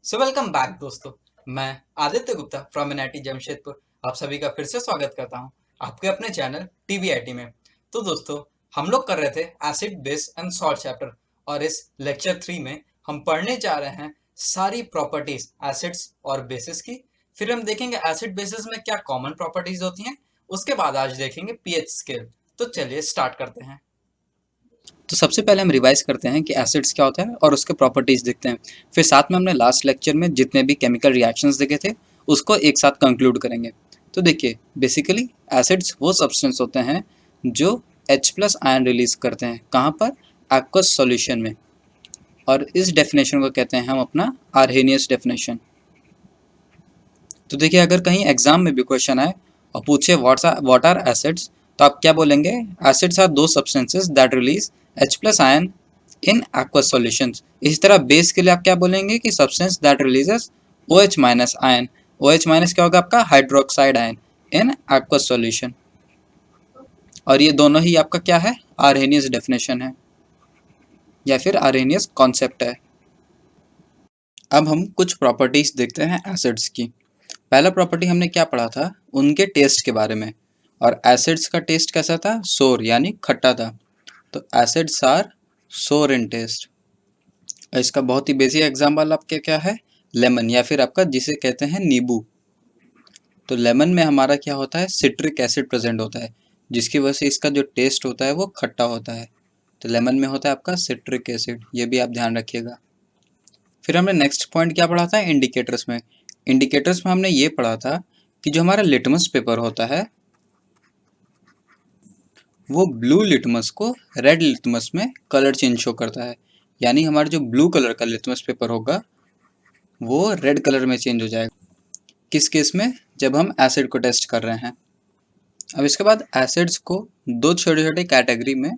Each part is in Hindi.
वेलकम बैक दोस्तों। मैं आदित्य गुप्ता फ्रॉम एनआईटी जमशेदपुर आप सभी का फिर से स्वागत करता हूं आपके अपने चैनल टीवीआईटी में। तो दोस्तों, हम लोग कर रहे थे acid base and salt chapter, और इस लेक्चर 3 में हम पढ़ने जा रहे हैं सारी प्रॉपर्टीज एसिड्स और बेसिस की। फिर हम देखेंगे एसिड बेसिस में क्या कॉमन प्रॉपर्टीज होती हैं। उसके बाद आज देखेंगे पीएच स्केल। तो चलिए स्टार्ट करते हैं। तो सबसे पहले हम रिवाइज करते हैं कि एसिड्स क्या होता है और उसके प्रॉपर्टीज देखते हैं। फिर साथ में हमने लास्ट लेक्चर में जितने भी केमिकल रिएक्शंस देखे थे उसको एक साथ कंक्लूड करेंगे। तो देखिए, बेसिकली एसिड्स वो सब्सटेंस होते हैं जो H+ आयन रिलीज करते हैं। कहाँ पर? एक्वस सॉल्यूशन में। और इस डेफिनेशन को कहते हैं हम अपना आर्हेनियस डेफिनेशन। तो देखिए, अगर कहीं एग्जाम में भी क्वेश्चन आए और पूछे व्हाट आर एसिड्स, तो आप क्या बोलेंगे? एसिड्स आर दो substances that release H+ ion in aqueous solutions। इसी तरह बेस के लिए आप क्या बोलेंगे कि substance that releases OH- ion. OH- क्या होगा आपका? हाइड्रोक्साइड आयन इन aqueous solution। और ये दोनों ही आपका क्या है? आर्हेनियस डेफिनेशन है या फिर आर्हेनियस कॉन्सेप्ट है। अब हम कुछ प्रॉपर्टीज देखते हैं एसिड्स की। पहला प्रॉपर्टी हमने क्या पढ़ा था? उनके टेस्ट के बारे में। और एसिड्स का टेस्ट कैसा था? सोर यानी खट्टा था। तो एसिड्स आर सोर इन टेस्ट। इसका बहुत ही बेसिक एग्जाम्पल आपके क्या है? लेमन, या फिर आपका जिसे कहते हैं नींबू। तो लेमन में हमारा क्या होता है? सिट्रिक एसिड प्रेजेंट होता है, जिसकी वजह से इसका जो टेस्ट होता है वो खट्टा होता है। तो लेमन में होता है आपका सिट्रिक एसिड, ये भी आप ध्यान रखिएगा। फिर हमने नेक्स्ट पॉइंट क्या पढ़ा था इंडिकेटर्स में? इंडिकेटर्स में हमने ये पढ़ा था कि जो हमारा लिटमस पेपर होता है वो ब्लू लिटमस को रेड लिटमस में कलर चेंज शो करता है। यानी हमारा जो ब्लू कलर का लिटमस पेपर होगा वो रेड कलर में चेंज हो जाएगा। किस केस में? जब हम एसिड को टेस्ट कर रहे हैं। अब इसके बाद एसिड्स को दो छोटे छोटे कैटेगरी में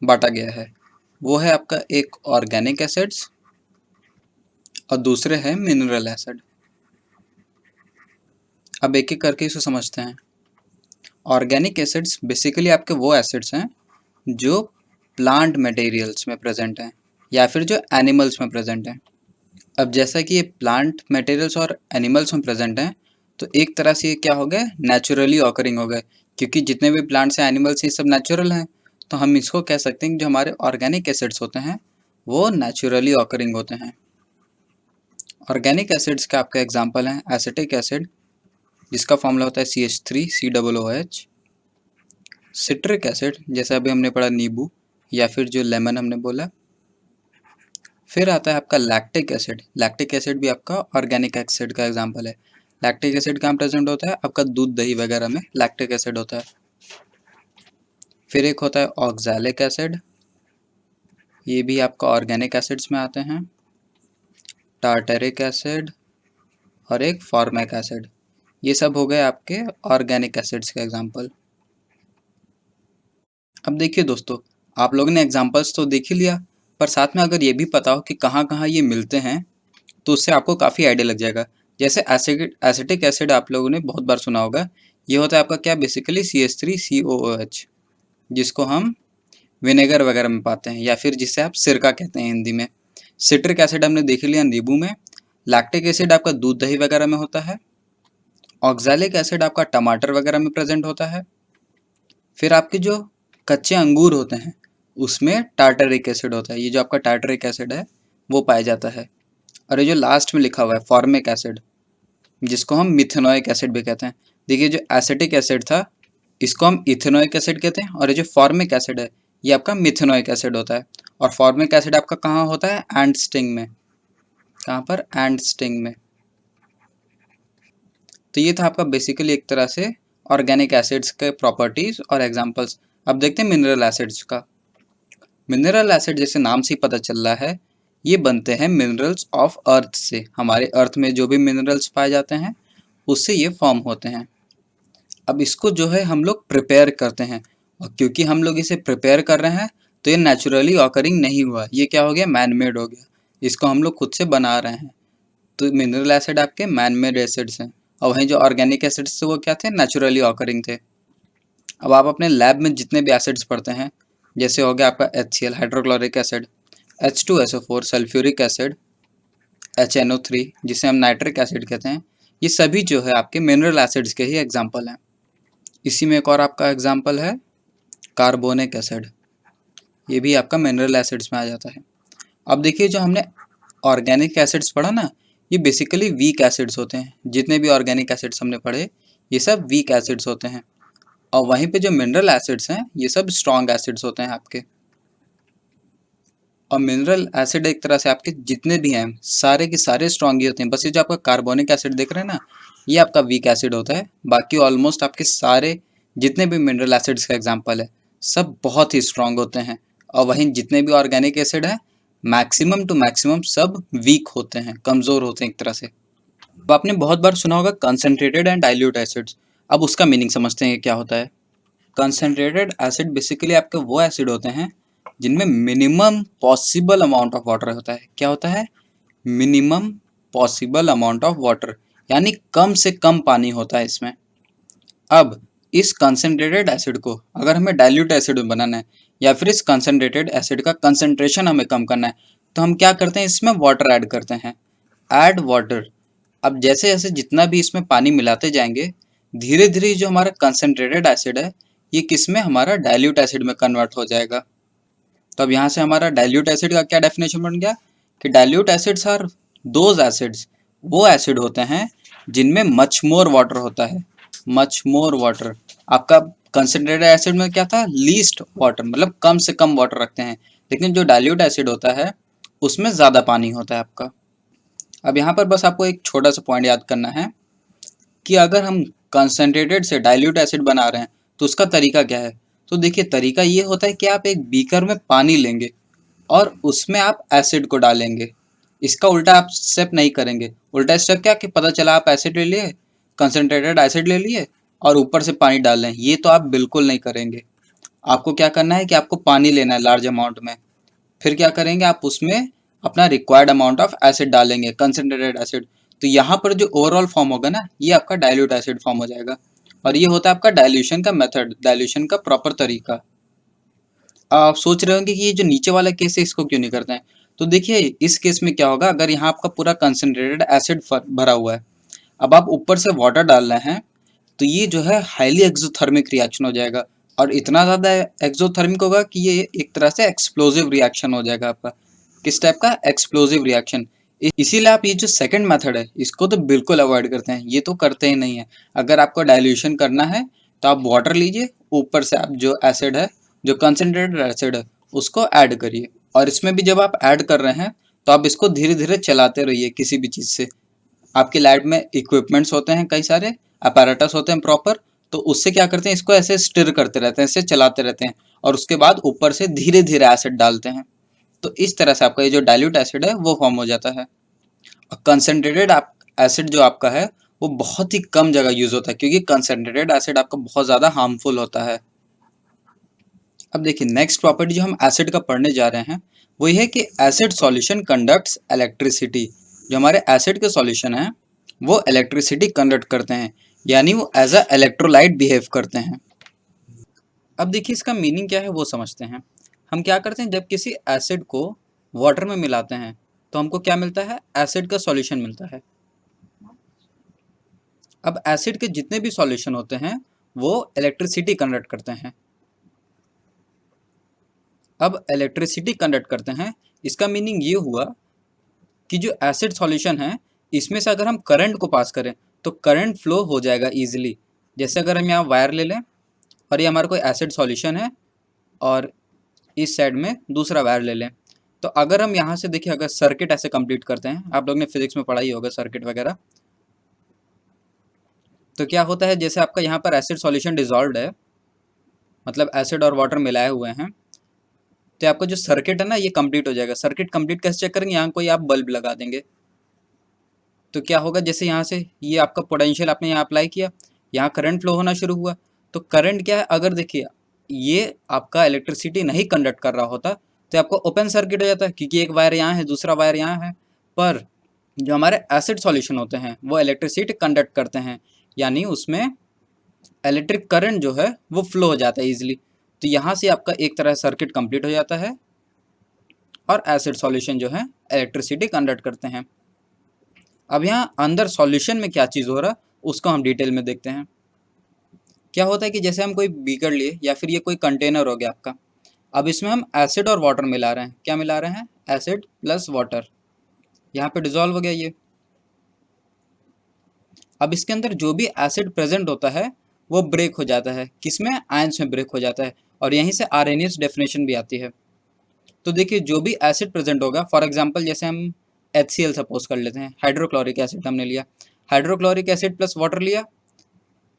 बांटा गया है। वो है आपका एक ऑर्गेनिक एसिड्स और दूसरे हैं मिनरल एसिड। अब एक एक करके इसे समझते हैं। ऑर्गेनिक एसिड्स बेसिकली आपके वो एसिड्स हैं जो प्लांट मटेरियल्स में प्रेजेंट हैं या फिर जो एनिमल्स में प्रेजेंट हैं। अब जैसा कि ये प्लांट मटेरियल्स और एनिमल्स में प्रेजेंट हैं, तो एक तरह से ये क्या हो गए? नेचुरली ऑकरिंग हो गए, क्योंकि जितने भी प्लांट्स हैं एनिमल्स ये सब नेचुरल हैं। तो हम इसको कह सकते हैं कि जो हमारे ऑर्गेनिक एसिड्स होते हैं वो नेचुरली ऑकरिंग होते हैं। ऑर्गेनिक एसिड्स का आपका एग्जाम्पल है एसिटिक एसिड, जिसका फॉर्मूला होता है CH3COOH। सिट्रिक एसिड, जैसे अभी हमने पढ़ा नींबू या फिर जो लेमन हमने बोला। फिर आता है आपका लैक्टिक एसिड। लैक्टिक एसिड भी आपका ऑर्गेनिक एसिड का एग्जांपल है। लैक्टिक एसिड कहाँ प्रेजेंट होता है? आपका दूध दही वगैरह में लैक्टिक एसिड होता है। फिर एक होता है ऑक्सैलिक एसिड, ये भी आपका ऑर्गेनिक एसिड्स में आते हैं। टार्टरिक एसिड और एक फॉर्मिक एसिड, ये सब हो गए आपके ऑर्गेनिक एसिड्स के एग्जाम्पल। अब देखिए दोस्तों, आप लोगों ने एग्जाम्पल्स तो देख ही लिया, पर साथ में अगर ये भी पता हो कि कहाँ कहाँ ये मिलते हैं तो उससे आपको काफ़ी आइडिया लग जाएगा। जैसे एसिटिक एसिड आप लोगों ने बहुत बार सुना होगा। ये होता है आपका क्या? बेसिकली CH3COOH, जिसको हम विनेगर वगैरह में पाते हैं या फिर जिसे आप सिरका कहते हैं हिंदी में। सिट्रिक एसिड हमने देख लिया नींबू में। लैक्टिक एसिड आपका दूध दही वगैरह में होता है। ऑक्सैलिक एसिड आपका टमाटर वगैरह में प्रेजेंट होता है। फिर आपके जो कच्चे अंगूर होते हैं उसमें टार्टरिक एसिड होता है। ये जो आपका टार्टरिक एसिड है वो पाया जाता है। और ये जो लास्ट में लिखा हुआ है फॉर्मिक एसिड, जिसको हम मिथेनोइक एसिड भी कहते हैं। देखिए, जो एसिटिक एसिड था इसको हम इथेनोइक एसिड कहते हैं, और ये जो फॉर्मिक एसिड है ये आपका मिथेनोइक एसिड होता है। और फॉर्मिक एसिड आपका कहाँ होता है? एंड स्टिंग में। कहाँ पर? एंड स्टिंग में। तो ये था आपका बेसिकली एक तरह से ऑर्गेनिक एसिड्स के प्रॉपर्टीज और एग्जांपल्स। अब देखते हैं मिनरल एसिड्स का। मिनरल एसिड जैसे नाम से ही पता चल रहा है, ये बनते हैं मिनरल्स ऑफ अर्थ से। हमारे अर्थ में जो भी मिनरल्स पाए जाते हैं उससे ये फॉर्म होते हैं। अब इसको जो है हम लोग प्रिपेयर करते हैं, और क्योंकि हम लोग इसे प्रिपेयर कर रहे हैं तो ये नेचुरली ऑकरिंग नहीं हुआ, ये क्या हो गया? मैन मेड हो गया। इसको हम लोग खुद से बना रहे हैं। तो मिनरल एसिड आपके मैन मेड एसिड्स हैं, और वहीं जो ऑर्गेनिक एसिड्स थे वो क्या थे? नेचुरली ऑकरिंग थे। अब आप अपने लैब में जितने भी एसिड्स पढ़ते हैं, जैसे हो गया आपका HCl hydrochloric acid, H2SO4 sulphuric acid, HNO3 जिसे हम नाइट्रिक एसिड कहते हैं, ये सभी जो है आपके मिनरल एसिड्स के ही एग्जाम्पल हैं। इसी में एक और आपका एग्जाम्पल है कार्बोनिक एसिड, ये भी आपका मिनरल एसिड्स में आ जाता है। अब देखिए जो हमने ऑर्गेनिक एसिड्स पढ़ा ना, ये बेसिकली वीक एसिड्स होते हैं। जितने भी ऑर्गेनिक एसिड्स हमने पढ़े ये सब वीक एसिड्स होते हैं, और वहीं पे जो मिनरल एसिड्स हैं ये सब स्ट्रॉन्ग एसिड्स होते हैं आपके। और मिनरल एसिड एक तरह से आपके जितने भी हैं सारे के सारे स्ट्रॉन्ग ही होते हैं। बस ये जो आपका कार्बोनिक एसिड देख रहे हैं ना, ये आपका वीक एसिड होता है। बाकी ऑलमोस्ट आपके सारे जितने भी मिनरल एसिड्स का एग्जाम्पल है सब बहुत ही स्ट्रॉन्ग होते हैं। और वहीं जितने भी ऑर्गेनिक एसिड है मैक्सिमम टू मैक्सिमम सब वीक होते हैं, कमज़ोर होते हैं एक तरह से। अब आपने बहुत बार सुना होगा कंसनट्रेटेड एंड डाइल्यूट एसिड्स। अब उसका मीनिंग समझते हैं क्या होता है। कंसनट्रेटेड एसिड बेसिकली आपके वो एसिड होते हैं जिनमें minimum possible amount of water होता है। क्या होता है? Minimum possible amount of water, यानी कम से कम पानी होता है इसमें। अब इस कंसनट्रेटेड एसिड को अगर हमें डाइल्यूट एसिड में बनाना है या फिर इस कंसनट्रेटेड एसिड का कंसनट्रेशन हमें कम करना है, तो हम क्या करते हैं, इसमें वाटर ऐड करते हैं। Add water. अब जैसे जैसे जितना भी इसमें पानी मिलाते जाएंगे धीरे धीरे जो हमारा कंसनट्रेटेड एसिड है ये किस में, हमारा डाइल्यूट एसिड में कन्वर्ट हो जाएगा। तो अब यहाँ से हमारा डाइल्यूट एसिड का क्या डेफिनेशन बन गया कि dilute acids are those acids, वो एसिड होते हैं जिनमें मच मोर वाटर होता है। Much more water. आपका कंसनट्रेटेड एसिड में क्या था, लीस्ट वाटर, मतलब कम से कम वाटर रखते हैं। लेकिन जो डाइल्यूट एसिड होता है उसमें ज़्यादा पानी होता है आपका। अब यहाँ पर बस आपको एक छोटा सा पॉइंट याद करना है कि अगर हम कंसनट्रेटेड से डाइल्यूट एसिड बना रहे हैं तो उसका तरीका क्या है। तो देखिए तरीका ये होता है कि आप एक बीकर में पानी लेंगे और उसमें आप एसिड को डालेंगे। इसका उल्टा आप स्टेप नहीं करेंगे। उल्टा स्टेप क्या कि पता चला आप एसिड ले लिए, कंसनट्रेटेड एसिड ले लिए और ऊपर से पानी डाल लें, ये तो आप बिल्कुल नहीं करेंगे। आपको क्या करना है कि आपको पानी लेना है लार्ज अमाउंट में, फिर क्या करेंगे आप उसमें अपना रिक्वायर्ड अमाउंट ऑफ एसिड डालेंगे, कंसनट्रेटेड एसिड। तो यहाँ पर जो ओवरऑल फॉर्म होगा ना ये आपका डाइल्यूट एसिड फॉर्म हो जाएगा। और ये होता है आपका डाइल्यूशन का मेथड, डाइल्यूशन का प्रॉपर तरीका। आप सोच रहे होंगे कि ये जो नीचे वाला केस है इसको क्यों नहीं करते हैं। तो देखिए इस केस में क्या होगा, अगर यहाँ आपका पूरा कंसनट्रेटेड एसिड भरा हुआ है, अब आप ऊपर से वाटर डाल रहे हैं, तो ये जो है हाईली एक्सोथर्मिक रिएक्शन हो जाएगा। और इतना ज़्यादा एक्सोथर्मिक होगा कि ये एक तरह से एक्सप्लोजिव रिएक्शन हो जाएगा आपका। किस टाइप का? Explosive reaction. इसीलिए आप ये जो सेकंड मेथड है इसको तो बिल्कुल अवॉइड करते हैं, ये तो करते ही नहीं है। अगर आपको डाइल्यूशन करना है तो आप वाटर लीजिए, ऊपर से आप जो एसिड है, जो कंसनट्रेटेड एसिड है, उसको ऐड करिए। और इसमें भी जब आप ऐड कर रहे हैं तो आप इसको धीरे धीरे चलाते रहिए किसी भी चीज़ से। आपके लैब में इक्विपमेंट्स होते हैं, कई सारे अपैरेटस होते हैं प्रॉपर, तो उससे क्या करते हैं, इसको ऐसे स्टिर करते रहते हैं, ऐसे चलाते रहते हैं और उसके बाद ऊपर से धीरे धीरे एसिड डालते हैं। तो इस तरह से आपका ये जो डाइल्यूट एसिड है वो फॉर्म हो जाता है। और कंसनट्रेटेड एसिड जो आपका है वो बहुत ही कम जगह यूज होता है, क्योंकि कंसनट्रेटेड एसिड आपका बहुत ज़्यादा हार्मफुल होता है। अब देखिए नेक्स्ट प्रॉपर्टी जो हम एसिड का पढ़ने जा रहे हैं वो ये है कि एसिड सॉल्यूशन कंडक्ट्स इलेक्ट्रिसिटी। जो हमारे एसिड के सॉल्यूशन हैं वो इलेक्ट्रिसिटी कंडक्ट करते हैं, यानी वो एज अ इलेक्ट्रोलाइट बिहेव करते हैं। अब देखिए इसका मीनिंग क्या है वो समझते हैं। हम क्या करते हैं, जब किसी एसिड को वाटर में मिलाते हैं तो हमको क्या मिलता है, एसिड का सॉल्यूशन मिलता है। अब एसिड के जितने भी सॉल्यूशन होते हैं वो इलेक्ट्रिसिटी कंडक्ट करते हैं। अब इलेक्ट्रिसिटी कंडक्ट करते हैं, इसका मीनिंग ये हुआ कि जो एसिड सॉल्यूशन है इसमें से अगर हम करंट को पास करें तो करंट फ्लो हो जाएगा इजीली। जैसे अगर हम यहाँ वायर ले लें और ये हमारा कोई एसिड सॉल्यूशन है और इस साइड में दूसरा वायर ले लें, तो अगर हम यहाँ से देखिए अगर सर्किट ऐसे कंप्लीट करते हैं, आप लोग ने फिजिक्स में पढ़ा ही होगा सर्किट वगैरह, तो क्या होता है, जैसे आपका यहाँ पर एसिड सॉल्यूशन डिजॉल्व है, मतलब एसिड और वाटर मिलाए हुए हैं, तो आपका जो सर्किट है ना ये कंप्लीट हो जाएगा। सर्किट कंप्लीट कैसे चेक करेंगे, यहाँ कोई आप बल्ब लगा देंगे तो क्या होगा, जैसे यहाँ से ये आपका पोटेंशियल आपने यहाँ अप्लाई किया, यहाँ करंट फ्लो होना शुरू हुआ। तो करंट क्या है, अगर देखिए ये आपका इलेक्ट्रिसिटी नहीं कंडक्ट कर रहा होता तो आपको ओपन सर्किट हो जाता है, क्योंकि एक वायर यहाँ है दूसरा वायर यहाँ है। पर जो हमारे एसिड सॉल्यूशन होते हैं वो इलेक्ट्रिसिटी कंडक्ट करते हैं, यानी उसमें इलेक्ट्रिक करंट जो है वो फ्लो हो जाता है ईजिली। तो यहाँ से आपका एक तरह सर्किट कंप्लीट हो जाता है और एसिड सॉल्यूशन जो है इलेक्ट्रिसिटी कंडक्ट करते हैं। अब यहाँ अंदर सॉल्यूशन में क्या चीज़ हो रहा है उसको हम डिटेल में देखते हैं। क्या होता है कि जैसे हम कोई बीकर लिए या फिर ये कोई कंटेनर हो गया आपका, अब इसमें हम एसिड और वाटर मिला रहे हैं। क्या मिला रहे हैं? Acid plus water. यहाँ पे डिजोल्व हो गया ये। अब इसके अंदर जो भी एसिड प्रेजेंट होता है वो ब्रेक हो जाता है। किसमें? आयंस में ब्रेक हो जाता है और यहीं से आरएनएस डेफिनेशन भी आती है। तो देखिए जो भी एसिड प्रेजेंट होगा, फॉर एग्जांपल जैसे हम HCl सपोज कर लेते हैं, हाइड्रोक्लोरिक एसिड हमने लिया, हाइड्रोक्लोरिक एसिड प्लस वाटर लिया।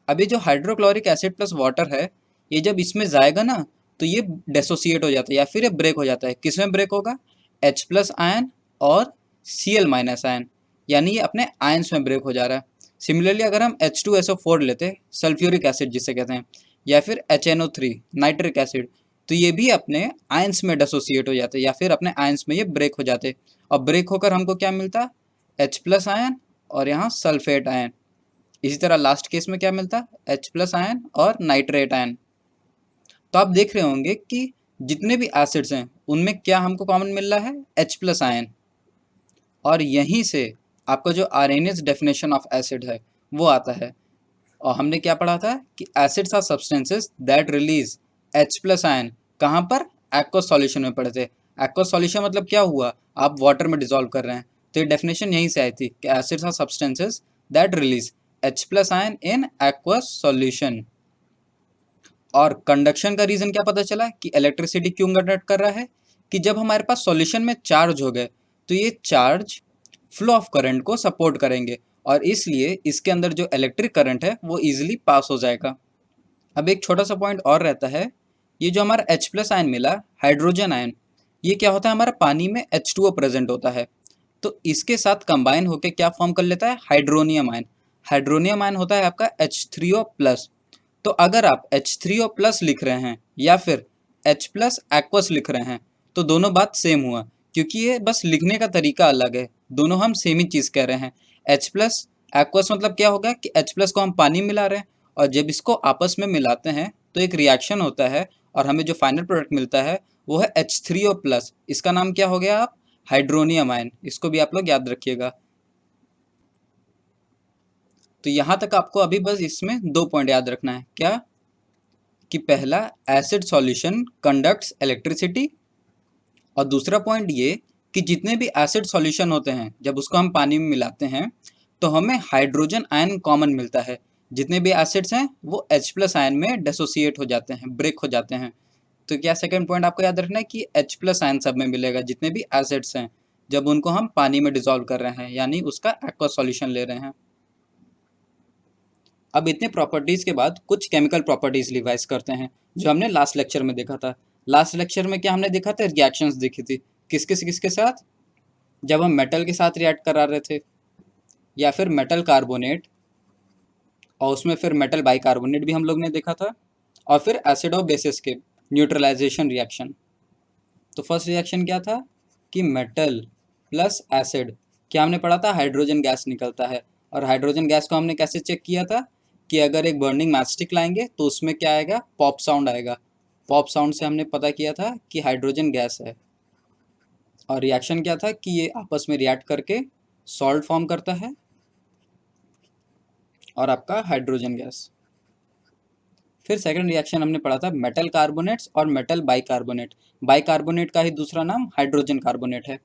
अभी जो हाइड्रोक्लोरिक एसिड प्लस वाटर है ये जब इसमें जाएगा ना तो ये डेसोसिएट हो जाता है या फिर ये ब्रेक हो जाता है। किसमें ब्रेक होगा? H प्लस आयन और Cl माइनस आयन, यानी ये अपने आयन्स में ब्रेक हो जा रहा है। सिमिलरली अगर हम H2SO4 लेते हैं, सल्फ्यूरिक एसिड जिसे कहते हैं, या फिर HNO3 नाइट्रिक एसिड, तो ये भी अपने आयन्स में डेसोसिएट हो जाते हैं या फिर अपने आयन्स में ये ब्रेक हो जाते। और ब्रेक होकर हमको क्या मिलता? H प्लस आयन और यहाँ सल्फेट आयन। इसी तरह लास्ट केस में क्या मिलता? H प्लस आयन और नाइट्रेट आयन। तो आप देख रहे होंगे कि जितने भी एसिड्स हैं उनमें क्या हमको कॉमन मिल रहा है? H plus ion. और यहीं से आपका जो आरएनएस डेफिनेशन ऑफ एसिड है वो आता है। और हमने क्या पढ़ा था कि acids are substances that release H plus ion. कहाँ पर? एक्वस सॉल्यूशन में पढ़े थे। एक्वस सॉल्यूशन मतलब क्या हुआ? आप वाटर में डिजोल्व कर रहे हैं। तो ये डेफिनेशन यहीं से आई थी कि acids are substances that release H plus ion in aqueous solution. और कंडक्शन का रीजन क्या पता चला कि इलेक्ट्रिसिटी क्यों कंडक्ट कर रहा है? कि जब हमारे पास सॉल्यूशन में चार्ज हो गए तो ये चार्ज फ्लो ऑफ करंट को सपोर्ट करेंगे और इसलिए इसके अंदर जो इलेक्ट्रिक करंट है वो इजीली पास हो जाएगा। अब एक छोटा सा पॉइंट और रहता है, ये जो हमारा H प्लस आयन मिला, हाइड्रोजन आयन, ये क्या होता है? हमारा पानी में H2O प्रेजेंट होता है तो इसके साथ कंबाइन होकर क्या फॉर्म कर लेता है? Hydronium ion. हाइड्रोनियम आयन होता है आपका H3O प्लस। तो अगर आप H3O प्लस लिख रहे हैं या फिर H प्लस एक्वस लिख रहे हैं तो दोनों बात सेम हुआ, क्योंकि ये बस लिखने का तरीका अलग है, दोनों हम सेम ही चीज़ कह रहे हैं। H प्लस एक्वस मतलब क्या होगा कि H प्लस को हम पानी में मिला रहे हैं और जब इसको आपस में मिलाते हैं तो एक रिएक्शन होता है और हमें जो फाइनल प्रोडक्ट मिलता है वो है H3O प्लस। इसका नाम क्या हो गया? आप हाइड्रोनियम आयन। इसको भी आप लोग याद रखिएगा। तो यहाँ तक आपको अभी बस इसमें 2 पॉइंट याद रखना है। क्या? कि पहला, एसिड सॉल्यूशन कंडक्ट्स इलेक्ट्रिसिटी, और दूसरा पॉइंट ये कि जितने भी एसिड सॉल्यूशन होते हैं जब उसको हम पानी में मिलाते हैं तो हमें हाइड्रोजन आयन कॉमन मिलता है। जितने भी एसिड्स हैं वो H प्लस आयन में डेसोसिएट हो जाते हैं, ब्रेक हो जाते हैं। तो क्या सेकंड पॉइंट आपको याद रखना है कि H प्लस आयन सब में मिलेगा जितने भी एसिड्स हैं जब उनको हम पानी में डिजोल्व कर रहे हैं, यानी उसका एक्वा सॉल्यूशन ले रहे हैं। अब इतने प्रॉपर्टीज के बाद कुछ केमिकल प्रॉपर्टीज रिवाइज करते हैं जो हमने लास्ट लेक्चर में देखा था। लास्ट लेक्चर में क्या हमने देखा था? रिएक्शंस देखी थी। किसके साथ? जब हम मेटल के साथ रिएक्ट करा रहे थे या फिर मेटल कार्बोनेट, और उसमें फिर मेटल बाइकार्बोनेट भी हम लोग ने देखा था, और फिर एसिड और बेसिस के न्यूट्रलाइजेशन रिएक्शन। तो फर्स्ट रिएक्शन क्या था कि मेटल प्लस एसिड, क्या हमने पढ़ा था? हाइड्रोजन गैस निकलता है। और हाइड्रोजन गैस को हमने कैसे चेक किया था कि अगर एक बर्निंग मैचस्टिक लाएंगे तो उसमें क्या आएगा? पॉप साउंड आएगा। पॉप साउंड से हमने पता किया था कि हाइड्रोजन गैस है। और रिएक्शन क्या था कि ये आपस में रिएक्ट करके सॉल्ट फॉर्म करता है और आपका हाइड्रोजन गैस। फिर सेकंड रिएक्शन हमने पढ़ा था मेटल कार्बोनेट्स और मेटल बाइकार्बोनेट। बाइकार्बोनेट का ही दूसरा नाम हाइड्रोजन कार्बोनेट है।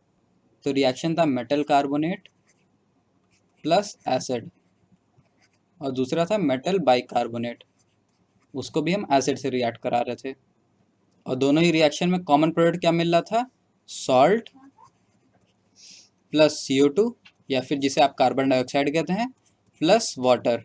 तो रिएक्शन था मेटल कार्बोनेट प्लस एसिड और दूसरा था मेटल बाइकार्बोनेट, उसको भी हम एसिड से रिएक्ट करा रहे थे। और दोनों ही रिएक्शन में कॉमन प्रोडक्ट क्या मिल रहा था? सॉल्ट प्लस CO2 या फिर जिसे आप कार्बन डाइऑक्साइड कहते हैं प्लस वाटर।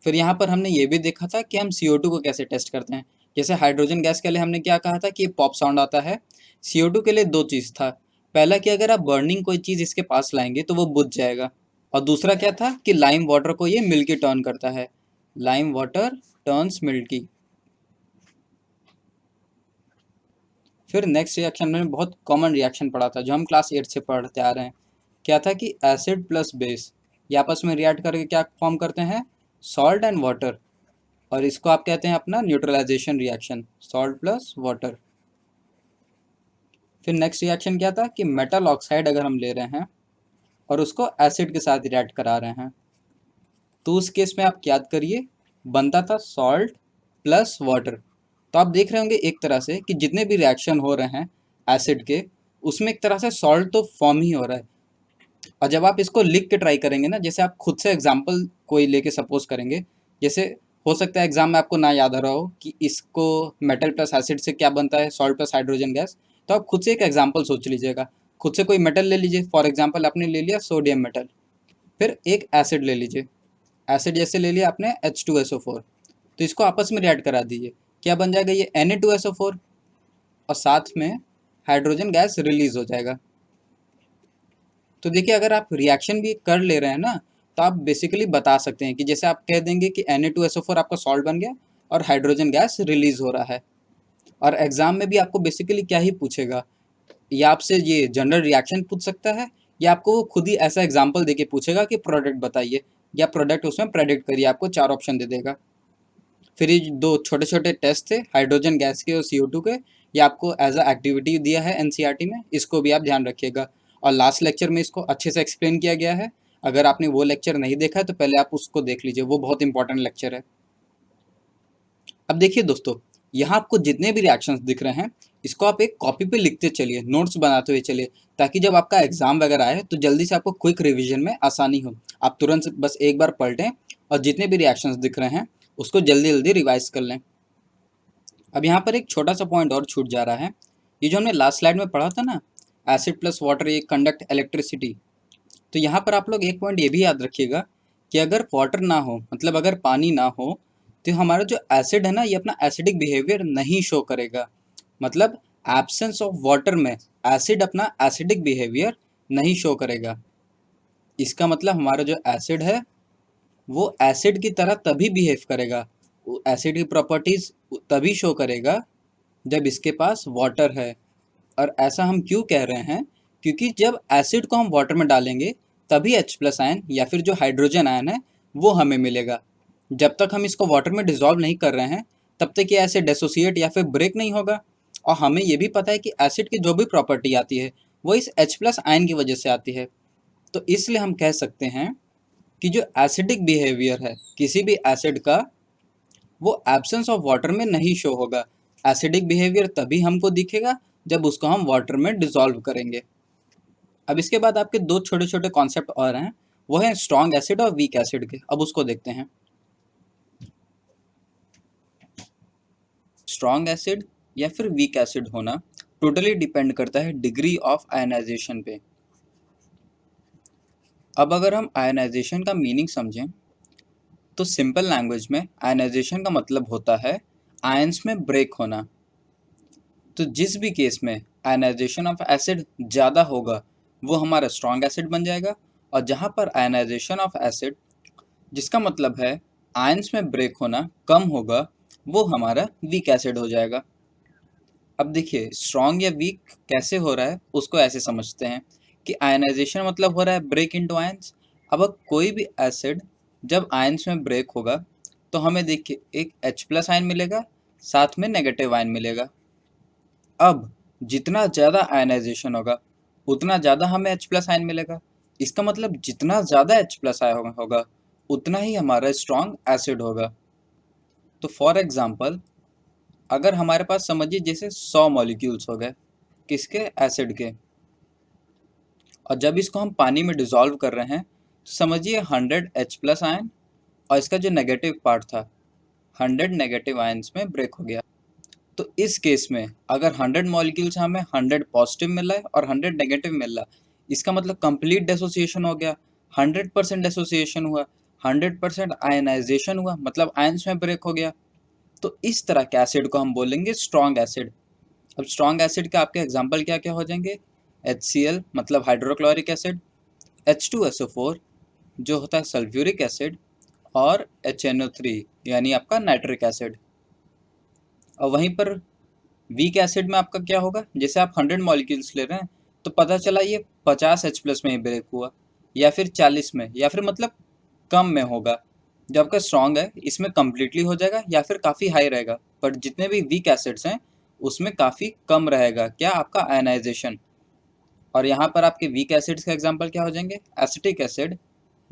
फिर यहाँ पर हमने ये भी देखा था कि हम CO2 को कैसे टेस्ट करते हैं। जैसे हाइड्रोजन गैस के लिए हमने क्या कहा था कि पॉप साउंड आता है। CO2 के लिए 2 चीज़ था। पहला कि अगर आप बर्निंग कोई चीज़ इसके पास लाएंगे तो वो बुझ जाएगा, और दूसरा क्या था कि लाइम वाटर को ये मिल्की टर्न करता है। Lime water turns milky. फिर नेक्स्ट रिएक्शन में बहुत कॉमन रिएक्शन पढ़ा था जो हम क्लास 8 से पढ़ते आ रहे हैं। क्या था कि एसिड प्लस बेस ये आपस में रिएक्ट करके क्या फॉर्म करते हैं? सॉल्ट एंड वाटर, और इसको आप कहते हैं अपना neutralization reaction, salt plus water. फिर नेक्स्ट रिएक्शन क्या था कि मेटल ऑक्साइड अगर हम ले रहे हैं और उसको एसिड के साथ रिएक्ट करा रहे हैं, तो उस केस में आप याद करिए बनता था सॉल्ट प्लस वाटर। तो आप देख रहे होंगे एक तरह से कि जितने भी रिएक्शन हो रहे हैं एसिड के, उसमें एक तरह से सॉल्ट तो फॉर्म ही हो रहा है। और जब आप इसको लिख के ट्राई करेंगे ना, जैसे आप खुद से एग्जाम्पल कोई लेके सपोज करेंगे, जैसे हो सकता है एग्जाम में आपको ना याद आ रहा हो कि इसको मेटल प्लस एसिड से क्या बनता है, सॉल्ट प्लस हाइड्रोजन गैस, तो आप खुद से एक एग्जाम्पल सोच लीजिएगा। खुद से कोई मेटल ले लीजिए, फॉर एग्जाम्पल आपने ले लिया सोडियम मेटल, फिर एक एसिड ले लीजिए, एसिड जैसे ले लिया आपने H2SO4, तो इसको आपस में रिएक्ट करा दीजिए, क्या बन जाएगा ये Na2SO4, और साथ में हाइड्रोजन गैस रिलीज हो जाएगा। तो देखिए अगर आप रिएक्शन भी कर ले रहे हैं ना, तो आप बेसिकली बता सकते हैं कि जैसे आप कह देंगे कि Na2SO4 आपका सॉल्ट बन गया और हाइड्रोजन गैस रिलीज हो रहा है। और एग्जाम में भी आपको बेसिकली क्या ही पूछेगा, या आपसे ये जनरल रिएक्शन पूछ सकता है, या आपको वो खुद ही ऐसा एग्जाम्पल देके पूछेगा कि प्रोडक्ट बताइए, या प्रोडक्ट उसमें प्रेडिक्ट करिए, आपको 4 ऑप्शन दे देगा। फिर ये दो छोटे छोटे टेस्ट थे हाइड्रोजन गैस के और CO2 के, ये आपको एज अ एक्टिविटी दिया है NCERT में, इसको भी आप ध्यान रखिएगा। और लास्ट लेक्चर में इसको अच्छे से एक्सप्लेन किया गया है, अगर आपने वो लेक्चर नहीं देखा है तो पहले आप उसको देख लीजिए, वो बहुत इंपॉर्टेंट लेक्चर है। अब देखिए दोस्तों, यहाँ आपको जितने भी रिएक्शंस दिख रहे हैं, इसको आप एक कॉपी पे लिखते चलिए, नोट्स बनाते हुए चलिए, ताकि जब आपका एग्जाम वगैरह आए तो जल्दी से आपको क्विक रिवीजन में आसानी हो, आप तुरंत बस एक बार पलटें और जितने भी रिएक्शंस दिख रहे हैं उसको जल्दी जल्दी रिवाइज कर लें। अब यहाँ पर एक छोटा सा पॉइंट और छूट जा रहा है, ये जो हमने लास्ट स्लाइड में पढ़ा था ना, एसिड प्लस वाटर ये कंडक्ट इलेक्ट्रिसिटी, तो यहाँ पर आप लोग एक पॉइंट ये भी याद रखिएगा कि अगर वाटर ना हो, मतलब अगर पानी ना हो, तो हमारा जो एसिड है ना, ये अपना एसिडिक बिहेवियर नहीं शो करेगा। मतलब एब्सेंस ऑफ वाटर में एसिड अपना एसिडिक बिहेवियर नहीं शो करेगा। इसका मतलब हमारा जो एसिड है वो एसिड की तरह तभी बिहेव करेगा, एसिड की प्रॉपर्टीज तभी शो करेगा जब इसके पास वाटर है। और ऐसा हम क्यों कह रहे हैं, क्योंकि जब एसिड को हम वाटर में डालेंगे तभी H+ आयन या फिर जो हाइड्रोजन आयन है वो हमें मिलेगा। जब तक हम इसको वाटर में डिसॉल्व नहीं कर रहे हैं तब तक ये ऐसे डिसोसिएट या फिर ब्रेक नहीं होगा। और हमें ये भी पता है कि एसिड की जो भी प्रॉपर्टी आती है वो इस H+ आयन की वजह से आती है। तो इसलिए हम कह सकते हैं कि जो एसिडिक बिहेवियर है किसी भी एसिड का, वो एब्सेंस ऑफ वाटर में नहीं शो होगा। एसिडिक बिहेवियर तभी हमको दिखेगा जब उसको हम वाटर में डिसॉल्व करेंगे। अब इसके बाद आपके दो छोटे छोटे कॉन्सेप्ट और हैं, वो है स्ट्रॉन्ग एसिड और वीक एसिड के। अब उसको देखते हैं। स्ट्रॉन्ग एसिड या फिर वीक एसिड होना टोटली डिपेंड करता है डिग्री ऑफ आयनाइजेशन पे। अब अगर हम आयनाइजेशन का मीनिंग समझें तो सिंपल लैंग्वेज में आयनाइजेशन का मतलब होता है आयंस में ब्रेक होना। तो जिस भी केस में आयनाइजेशन ऑफ एसिड ज़्यादा होगा वो हमारा स्ट्रॉन्ग एसिड बन जाएगा, और जहाँ पर आयनाइजेशन ऑफ एसिड जिसका मतलब है आयंस में ब्रेक होना कम होगा वो हमारा वीक एसिड हो जाएगा। अब देखिए स्ट्रॉन्ग या वीक कैसे हो रहा है उसको ऐसे समझते हैं कि आयनाइजेशन मतलब हो रहा है ब्रेक इनटू आयंस। अब कोई भी एसिड जब आयंस में ब्रेक होगा तो हमें देखिए एक H+ आयन मिलेगा, साथ में नेगेटिव आयन मिलेगा। अब जितना ज़्यादा आयनाइजेशन होगा उतना ज़्यादा हमें H+ आयन मिलेगा। इसका मतलब जितना ज़्यादा H+ आयन होगा उतना ही हमारा स्ट्रॉन्ग एसिड होगा। तो फॉर एग्जांपल अगर हमारे पास समझिए जैसे 100 मॉलिक्यूल्स हो गए किसके, एसिड के, और जब इसको हम पानी में डिसॉल्व कर रहे हैं तो समझिए 100 H+ आयन और इसका जो नेगेटिव पार्ट था 100 नेगेटिव आयन्स में ब्रेक हो गया। तो इस केस में अगर 100 मॉलिक्यूल्स हमें 100 पॉजिटिव मिल रहा है और 100 नेगेटिव मिल रहा है, इसका मतलब कंप्लीट डिसोसिएशन हो गया, 100% डिसोसिएशन हुआ, 100% आयनाइजेशन हुआ, मतलब आयन्स में ब्रेक हो गया। तो इस तरह के एसिड को हम बोलेंगे स्ट्रॉन्ग एसिड। अब स्ट्रॉन्ग एसिड के आपके एग्जाम्पल क्या क्या हो जाएंगे, HCl मतलब हाइड्रोक्लोरिक एसिड, H2SO4 जो होता है सल्फ्यूरिक एसिड, और HNO3 यानी आपका नाइट्रिक एसिड। और वहीं पर वीक एसिड में आपका क्या होगा, जैसे आप 100 मॉलिक्यूल्स ले रहे हैं तो पता चला ये 50 H+ में ही ब्रेक हुआ, या फिर 40 में, या फिर मतलब कम में होगा। जो आपका स्ट्रॉन्ग है इसमें कम्प्लीटली हो जाएगा या फिर काफ़ी हाई रहेगा, बट जितने भी वीक एसिड्स हैं उसमें काफ़ी कम रहेगा क्या, आपका आयनाइजेशन। और यहाँ पर आपके वीक एसिड्स का एग्जांपल क्या हो जाएंगे, एसिटिक एसिड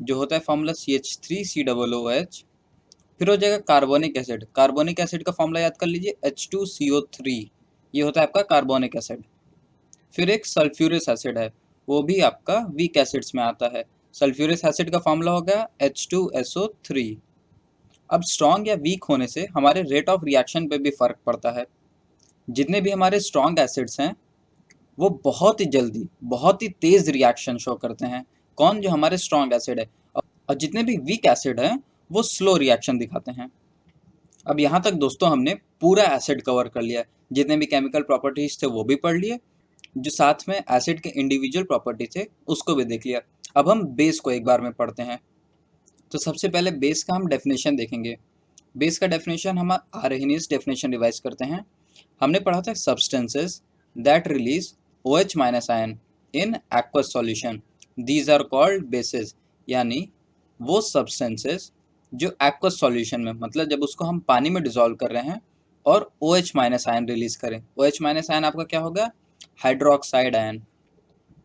जो होता है फॉर्मूला CH3COOH। फिर हो जाएगा कार्बोनिक एसिड, कार्बोनिक एसिड का फॉर्मूला याद कर लीजिए H2CO3, ये होता है आपका कार्बोनिक एसिड। फिर एक सल्फ्यूरिक एसिड है, वो भी आपका वीक एसिड्स में आता है। सल्फ्यूरिक एसिड का फॉर्मूला हो गया H2SO3। अब स्ट्रॉन्ग या वीक होने से हमारे रेट ऑफ रिएक्शन पे भी फर्क पड़ता है। जितने भी हमारे स्ट्रॉन्ग एसिड्स हैं वो बहुत ही जल्दी बहुत ही तेज रिएक्शन शो करते हैं, कौन, जो हमारे स्ट्रॉन्ग एसिड है। और जितने भी वीक एसिड हैं वो स्लो रिएक्शन दिखाते हैं। अब यहाँ तक दोस्तों हमने पूरा एसिड कवर कर लिया, जितने भी केमिकल प्रॉपर्टीज थे वो भी पढ़ लिए, जो साथ में एसिड के इंडिविजुअल प्रॉपर्टी थे उसको भी देख लिया। अब हम बेस को एक बार में पढ़ते हैं। तो सबसे पहले बेस का हम डेफिनेशन देखेंगे। बेस का डेफिनेशन हम आर्हेनियस डेफिनेशन रिवाइज करते हैं। हमने पढ़ा था substances that release OH minus ion in aqueous solution, these are called bases. यानी वो सब्सटेंसेस जो एक्वस सॉल्यूशन में, मतलब जब उसको हम पानी में डिसॉल्व कर रहे हैं और OH माइनस आयन रिलीज करें। OH माइनस आयन आपका क्या होगा, हाइड्रोक्साइड आयन।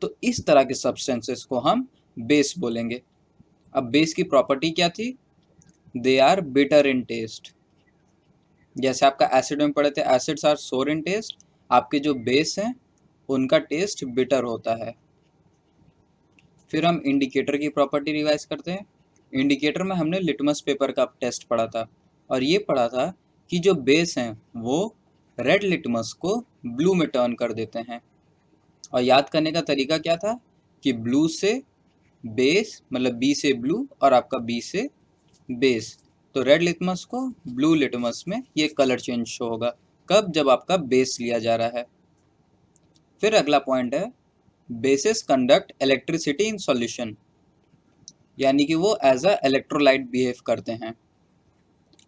तो इस तरह के सब्सटेंसेस को हम बेस बोलेंगे। अब बेस की प्रॉपर्टी क्या थी, they are bitter in taste. जैसे आपका एसिड में पढ़े थे, एसिड्स आर सोर इन टेस्ट, आपके जो बेस हैं उनका टेस्ट बिटर होता है। फिर हम इंडिकेटर की प्रॉपर्टी रिवाइज करते हैं। इंडिकेटर में हमने लिटमस पेपर का टेस्ट पढ़ा था और ये पढ़ा था कि जो बेस हैं वो रेड लिटमस को ब्लू में टर्न कर देते हैं। और याद करने का तरीका क्या था कि ब्लू से बेस, मतलब बी से ब्लू और आपका बी से बेस, तो रेड लिटमस को ब्लू लिटमस में ये कलर चेंज शो होगा। कब, जब आपका बेस लिया जा रहा है। फिर अगला पॉइंट है basis conduct electricity in solution, यानी कि वो एज अ इलेक्ट्रोलाइट बिहेव करते हैं।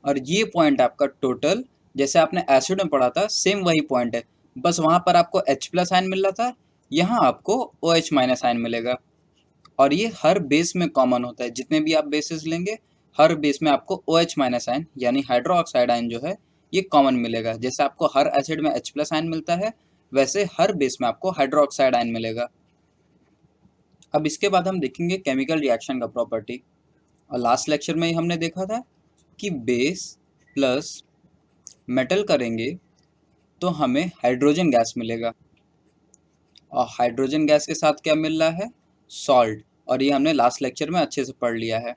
और ये पॉइंट आपका टोटल, जैसे आपने एसिड में पढ़ा था सेम वही पॉइंट है, बस वहाँ पर आपको H+ आयन मिल रहा था, यहाँ आपको OH माइनस आयन मिलेगा। और ये हर बेस में कॉमन होता है, जितने भी आप बेसिस लेंगे हर बेस में आपको OH माइनस आयन यानी हाइड्रोक्साइड आयन जो है ये कॉमन मिलेगा। जैसे आपको हर एसिड में H+ आयन मिलता है, वैसे हर बेस में आपको हाइड्रोक्साइड आयन मिलेगा। अब इसके बाद हम देखेंगे केमिकल रिएक्शन का प्रॉपर्टी। और लास्ट लेक्चर में ही हमने देखा था कि बेस प्लस मेटल करेंगे तो हमें हाइड्रोजन गैस मिलेगा, और हाइड्रोजन गैस के साथ क्या मिल रहा है, सॉल्ट। और ये हमने लास्ट लेक्चर में अच्छे से पढ़ लिया है।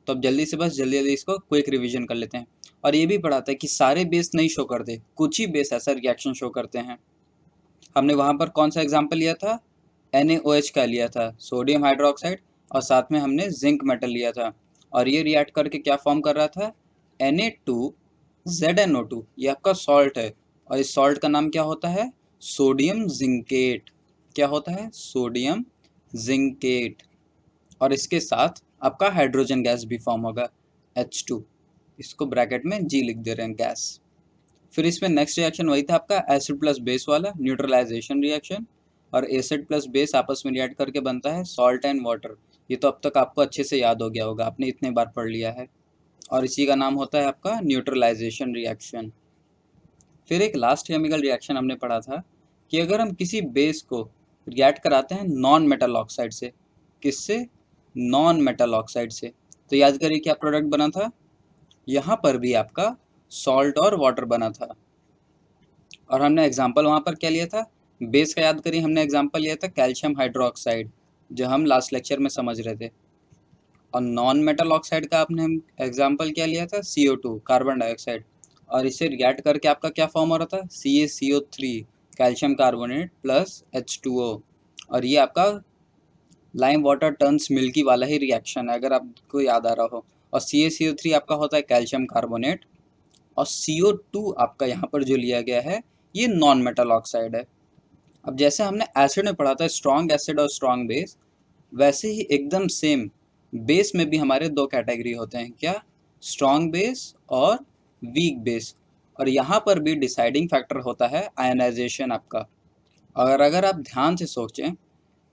तो अब जल्दी से बस जल्दी जल्दी इसको क्विक रिवीजन कर लेते हैं। और ये भी पढ़ा था कि सारे बेस नहीं शो करते, कुछ ही बेस ऐसा रिएक्शन शो करते हैं। हमने वहाँ पर कौन सा एग्जाम्पल लिया था, NaOH का लिया था, सोडियम हाइड्रोक्साइड, और साथ में हमने जिंक मेटल लिया था। और ये रिएक्ट करके क्या फॉर्म कर रहा था, Na2ZNO2, ये आपका सॉल्ट है। और इस सॉल्ट का नाम क्या होता है, सोडियम जिंकेट। क्या होता है, सोडियम जिंकेट। और इसके साथ आपका हाइड्रोजन गैस भी फॉर्म होगा H2, इसको ब्रैकेट में G लिख दे रहे हैं, गैस। फिर इसमें नेक्स्ट रिएक्शन वही था आपका एसिड प्लस बेस वाला, न्यूट्रलाइजेशन रिएक्शन। और एसिड प्लस बेस आपस में रिएक्ट करके बनता है सॉल्ट एंड वाटर। ये तो अब तक आपको अच्छे से याद हो गया होगा, आपने इतने बार पढ़ लिया है। और इसी का नाम होता है आपका न्यूट्रलाइजेशन रिएक्शन। फिर एक लास्ट केमिकल रिएक्शन हमने पढ़ा था कि अगर हम किसी बेस को रिएक्ट कराते हैं नॉन मेटल ऑक्साइड से, किससे, नॉन मेटल ऑक्साइड से, तो याद करिए क्या प्रोडक्ट बना था, यहाँ पर भी आपका सॉल्ट और वाटर बना था। और हमने एग्जाम्पल वहाँ पर क्या लिया था, बेस का याद करिए, हमने एग्जाम्पल लिया था कैल्शियम हाइड्रोक्साइड, जो हम लास्ट लेक्चर में समझ रहे थे। और नॉन मेटल ऑक्साइड का आपने एग्जाम्पल क्या लिया था, CO2, कार्बन डाइऑक्साइड। और इसे रिएक्ट करके आपका क्या फॉर्म हो रहा था, CaCO3, calcium carbonate plus H2O। और ये आपका लाइम वाटर टर्न्स मिल्की वाला ही रिएक्शन है, अगर आपको याद आ रहा हो। और CaCO3 आपका होता है कैल्शियम कार्बोनेट, और CO2 आपका यहाँ पर जो लिया गया है ये नॉन मेटल ऑक्साइड है। अब जैसे हमने एसिड में पढ़ा था स्ट्रॉन्ग एसिड और स्ट्रॉन्ग बेस, वैसे ही एकदम सेम बेस में भी हमारे दो कैटेगरी होते हैं, क्या, स्ट्रॉन्ग बेस और वीक बेस। और यहाँ पर भी डिसाइडिंग फैक्टर होता है आयनाइजेशन आपका। और अगर आप ध्यान से सोचें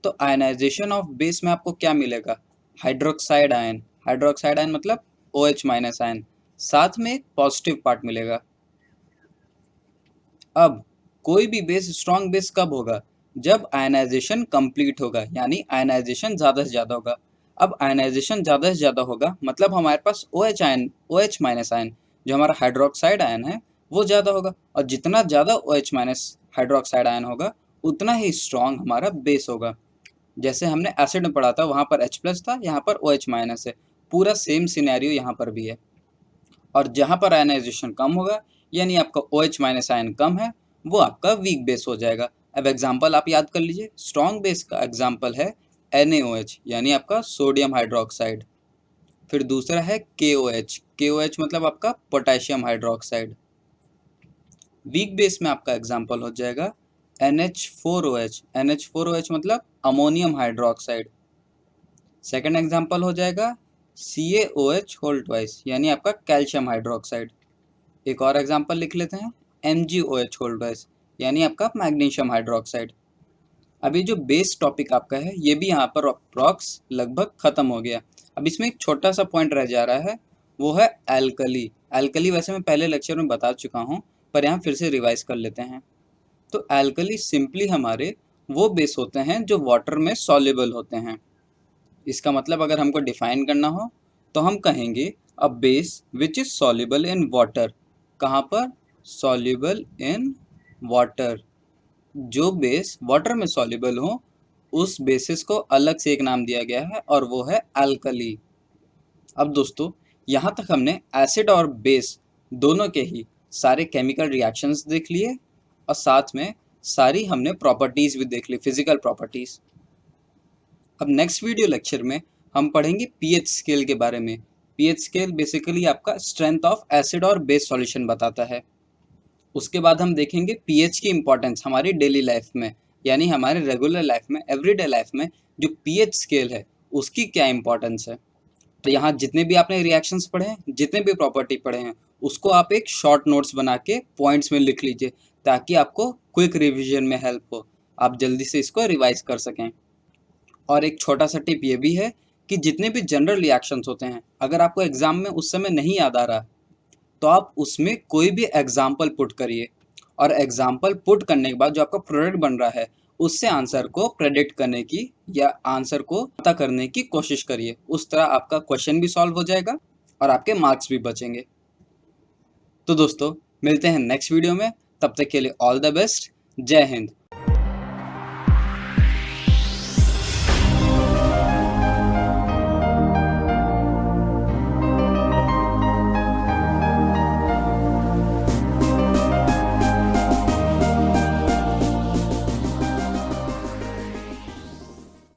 तो आयनाइजेशन ऑफ बेस में आपको क्या मिलेगा, हाइड्रोक्साइड आयन। हाइड्रोक्साइड आयन मतलब OH माइनस आयन, साथ में एक पॉजिटिव पार्ट मिलेगा। अब कोई भी बेस स्ट्रॉन्ग बेस कब होगा, जब आयनाइजेशन कंप्लीट होगा, यानी आयनाइजेशन ज़्यादा से ज़्यादा होगा। अब आयनाइजेशन ज़्यादा से ज़्यादा होगा मतलब हमारे पास OH ion, OH minus ion जो हमारा हाइड्रोक्साइड आयन है वो ज़्यादा होगा, और जितना ज़्यादा OH माइनस हाइड्रोक्साइड आयन होगा उतना ही स्ट्रॉन्ग हमारा बेस होगा। जैसे हमने एसिड में पढ़ा था वहाँ पर H प्लस था, यहाँ पर OH माइनस है, पूरा सेम सिनेरियो यहाँ पर भी है। और जहाँ पर आयनाइजेशन कम होगा यानी आपका OH माइनस आयन कम है, वो आपका वीक बेस हो जाएगा। अब एग्जाम्पल आप याद कर लीजिए, स्ट्रॉन्ग बेस का एग्जाम्पल है NaOH यानी आपका सोडियम हाइड्रोक्साइड। फिर दूसरा है KOH, KOH मतलब आपका पोटेशियम हाइड्रोक्साइड। वीक बेस में आपका एग्जाम्पल हो जाएगा NH4OH, NH4OH मतलब अमोनियम हाइड्रोक्साइड। सेकंड एग्जाम्पल हो जाएगा CaOH होल ट्वाइस यानी आपका कैल्शियम हाइड्रोक्साइड। एक और एग्जाम्पल लिख लेते हैं MgOH होल ट्वाइस यानी आपका मैग्नीशियम हाइड्रोक्साइड। अभी जो बेस टॉपिक आपका है ये भी यहाँ पर अप्रॉक्स लगभग खत्म हो गया। अब इसमें एक छोटा सा पॉइंट रह जा रहा है, वो है एल्कली। एल्कली वैसे मैं पहले लेक्चर में बता चुका हूँ, पर यहाँ फिर से रिवाइज कर लेते हैं। तो एल्कली सिंपली हमारे वो बेस होते हैं जो वाटर में सॉल्युबल होते हैं। इसका मतलब अगर हमको डिफाइन करना हो तो हम कहेंगे a base which is soluble in water. कहाँ पर? Soluble in water. जो बेस वाटर में सॉल्युबल हो उस बेसिस को अलग से एक नाम दिया गया है और वो है एल्कली। अब दोस्तों यहाँ तक हमने एसिड और बेस दोनों के ही सारे केमिकल रिएक्शंस देख लिए और साथ में सारी हमने प्रॉपर्टीज भी देख ली, फिजिकल प्रॉपर्टीज। अब नेक्स्ट वीडियो लेक्चर में हम पढ़ेंगे पीएच स्केल के बारे में। पीएच स्केल बेसिकली आपका स्ट्रेंथ ऑफ एसिड और बेस सॉल्यूशन बताता है। उसके बाद हम देखेंगे पीएच की इंपॉर्टेंस हमारी डेली लाइफ में, यानी हमारे रेगुलर लाइफ में, एवरीडे लाइफ में जो पीएच स्केल है उसकी क्या इंपॉर्टेंस है। तो यहाँ जितने भी आपने रिएक्शंस पढ़े हैं, जितने भी प्रॉपर्टी पढ़े हैं, उसको आप एक शॉर्ट नोट्स बना के पॉइंट्स में लिख लीजिए ताकि आपको क्विक रिविजन में हेल्प हो, आप जल्दी से इसको रिवाइज कर सकें। और एक छोटा सा टिप ये भी है कि जितने भी जनरल रिएक्शंस होते हैं अगर आपको एग्जाम में उस समय नहीं याद आ रहा तो आप उसमें कोई भी एग्जाम्पल पुट करिए, और एग्जाम्पल पुट करने के बाद जो आपका प्रोडक्ट बन रहा है उससे आंसर को प्रेडिक्ट करने की या आंसर को पता करने की कोशिश करिए। उस तरह आपका क्वेश्चन भी सॉल्व हो जाएगा और आपके मार्क्स भी बचेंगे। तो दोस्तों मिलते हैं नेक्स्ट वीडियो में, तब तक के लिए ऑल द बेस्ट। जय हिंद।